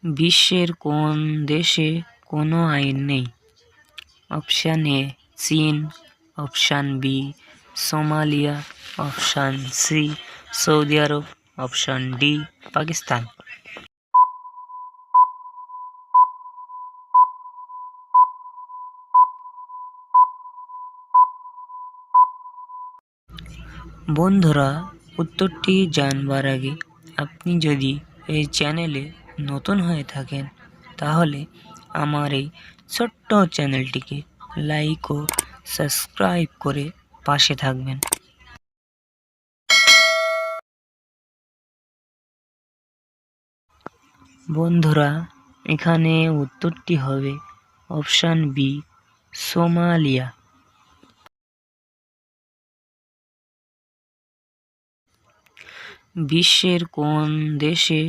বিশ্বের কোন দেশে কোনো আইন নেই? অপশান এ চীন, option B Somalia, option C সৌদি আরব, অপশান ডি পাকিস্তান। বন্ধুরা, উত্তরটি জানবার আগে আপনি যদি এই চ্যানেলে নতুন হয়ে থাকেন তাহলে আমার এই ছোট্ট চ্যানেলটিকে লাইক ও সাবস্ক্রাইব করে পাশে থাকবেন। বন্ধুরা, এখানে উত্তরটি হবে অপশান বি সোমালিয়া। বিশ্বের কোন দেশে